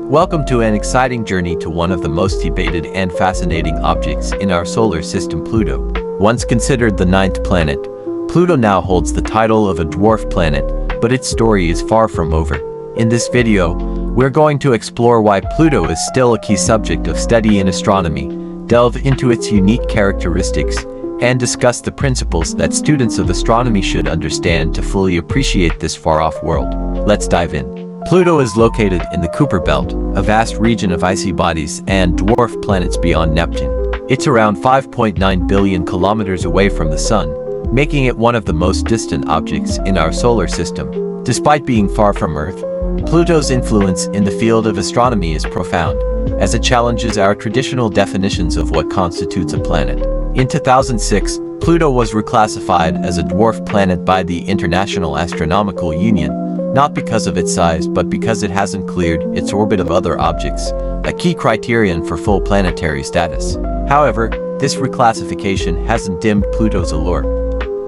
Welcome to an exciting journey to one of the most debated and fascinating objects in our solar system, Pluto. Once considered the ninth planet, Pluto now holds the title of a dwarf planet, but its story is far from over. In this video, we're going to explore why Pluto is still a key subject of study in astronomy, delve into its unique characteristics, and discuss the principles that students of astronomy should understand to fully appreciate this far-off world. Let's dive in. Pluto is located in the Kuiper Belt, a vast region of icy bodies and dwarf planets beyond Neptune. It's around 5.9 billion kilometers away from the Sun, making it one of the most distant objects in our solar system. Despite being far from Earth, Pluto's influence in the field of astronomy is profound, as it challenges our traditional definitions of what constitutes a planet. In 2006, Pluto was reclassified as a dwarf planet by the International Astronomical Union, not because of its size but because it hasn't cleared its orbit of other objects, a key criterion for full planetary status. However, this reclassification hasn't dimmed Pluto's allure.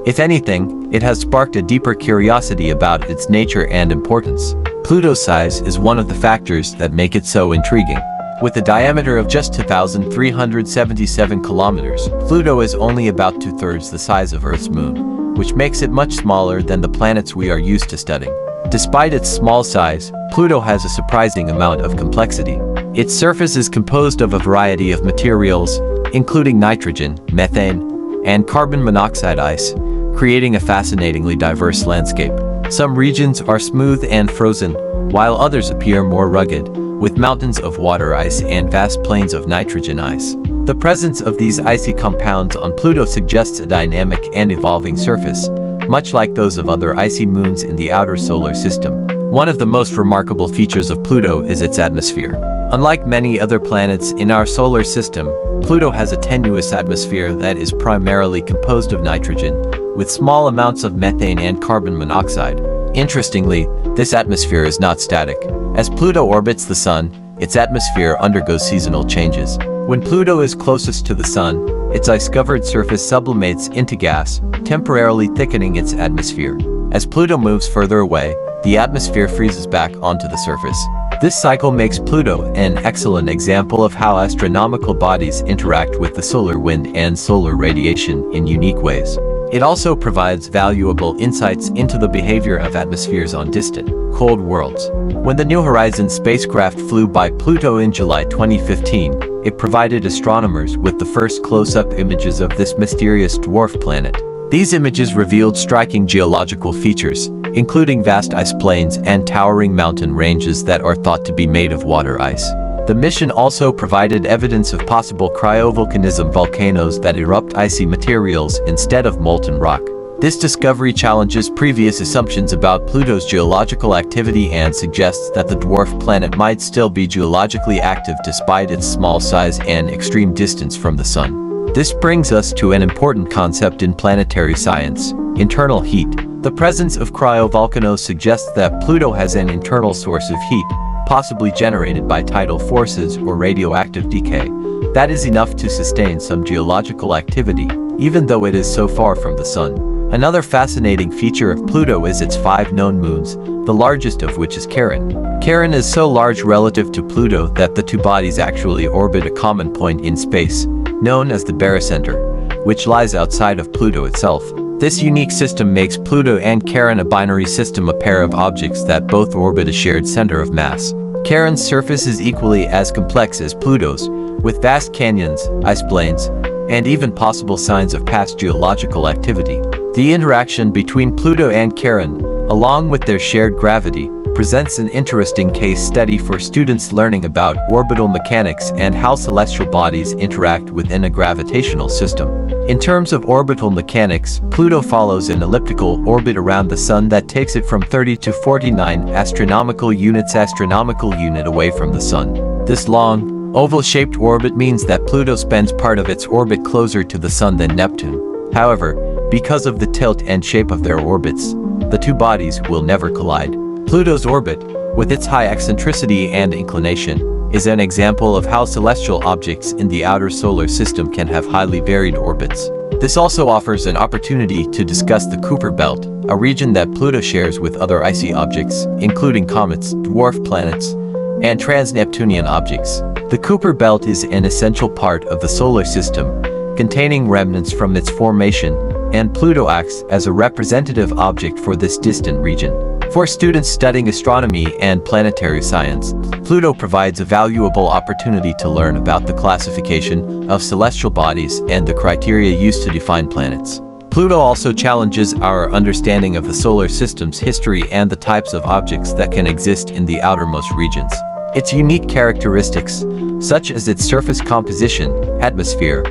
If anything, it has sparked a deeper curiosity about its nature and importance. Pluto's size is one of the factors that make it so intriguing. With a diameter of just 2,377 kilometers, Pluto is only about two-thirds the size of Earth's moon, which makes it much smaller than the planets we are used to studying. Despite its small size, Pluto has a surprising amount of complexity. Its surface is composed of a variety of materials, including nitrogen, methane, and carbon monoxide ice, creating a fascinatingly diverse landscape. Some regions are smooth and frozen, while others appear more rugged, with mountains of water ice and vast plains of nitrogen ice. The presence of these icy compounds on Pluto suggests a dynamic and evolving surface, much like those of other icy moons in the outer solar system. One of the most remarkable features of Pluto is its atmosphere. Unlike many other planets in our solar system, Pluto has a tenuous atmosphere that is primarily composed of nitrogen, with small amounts of methane and carbon monoxide. Interestingly, this atmosphere is not static. As Pluto orbits the Sun, its atmosphere undergoes seasonal changes. When Pluto is closest to the Sun, its ice-covered surface sublimates into gas, temporarily thickening its atmosphere. As Pluto moves further away, the atmosphere freezes back onto the surface. This cycle makes Pluto an excellent example of how astronomical bodies interact with the solar wind and solar radiation in unique ways. It also provides valuable insights into the behavior of atmospheres on distant, cold worlds. When the New Horizons spacecraft flew by Pluto in July 2015, it provided astronomers with the first close-up images of this mysterious dwarf planet. These images revealed striking geological features, including vast ice plains and towering mountain ranges that are thought to be made of water ice. The mission also provided evidence of possible cryovolcanism, volcanoes that erupt icy materials instead of molten rock. This discovery challenges previous assumptions about Pluto's geological activity and suggests that the dwarf planet might still be geologically active despite its small size and extreme distance from the Sun. This brings us to an important concept in planetary science: internal heat. The presence of cryovolcanoes suggests that Pluto has an internal source of heat, possibly generated by tidal forces or radioactive decay, that is enough to sustain some geological activity, even though it is so far from the Sun. Another fascinating feature of Pluto is its 5 known moons, the largest of which is Charon. Charon is so large relative to Pluto that the two bodies actually orbit a common point in space, known as the barycenter, which lies outside of Pluto itself. This unique system makes Pluto and Charon a binary system, a pair of objects that both orbit a shared center of mass. Charon's surface is equally as complex as Pluto's, with vast canyons, ice plains, and even possible signs of past geological activity. The interaction between Pluto and Charon, along with their shared gravity, presents an interesting case study for students learning about orbital mechanics and how celestial bodies interact within a gravitational system. In terms of orbital mechanics, Pluto follows an elliptical orbit around the Sun that takes it from 30 to 49 astronomical unit away from the Sun. This long, oval-shaped orbit means that Pluto spends part of its orbit closer to the Sun than Neptune. However, because of the tilt and shape of their orbits, the two bodies will never collide. Pluto's orbit, with its high eccentricity and inclination, is an example of how celestial objects in the outer solar system can have highly varied orbits. This also offers an opportunity to discuss the Kuiper Belt, a region that Pluto shares with other icy objects, including comets, dwarf planets, and trans-Neptunian objects. The Kuiper belt is an essential part of the solar system, containing remnants from its formation, and Pluto acts as a representative object for this distant region. For students studying astronomy and planetary science, Pluto provides a valuable opportunity to learn about the classification of celestial bodies and the criteria used to define planets. Pluto also challenges our understanding of the solar system's history and the types of objects that can exist in the outermost regions. Its unique characteristics, such as its surface composition, atmosphere,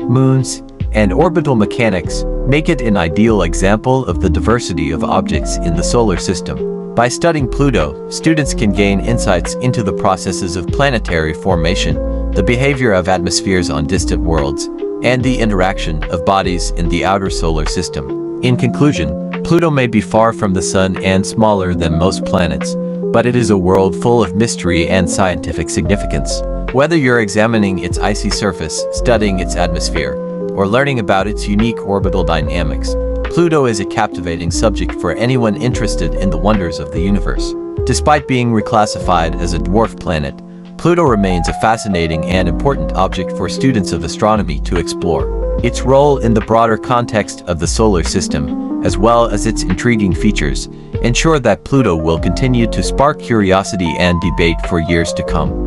moons, and orbital mechanics, make it an ideal example of the diversity of objects in the solar system. By studying Pluto, students can gain insights into the processes of planetary formation, the behavior of atmospheres on distant worlds, and the interaction of bodies in the outer solar system. In conclusion, Pluto may be far from the Sun and smaller than most planets, but it is a world full of mystery and scientific significance. Whether you're examining its icy surface, studying its atmosphere, or learning about its unique orbital dynamics, Pluto is a captivating subject for anyone interested in the wonders of the universe. Despite being reclassified as a dwarf planet, Pluto remains a fascinating and important object for students of astronomy to explore. Its role in the broader context of the solar system, as well as its intriguing features, ensure that Pluto will continue to spark curiosity and debate for years to come.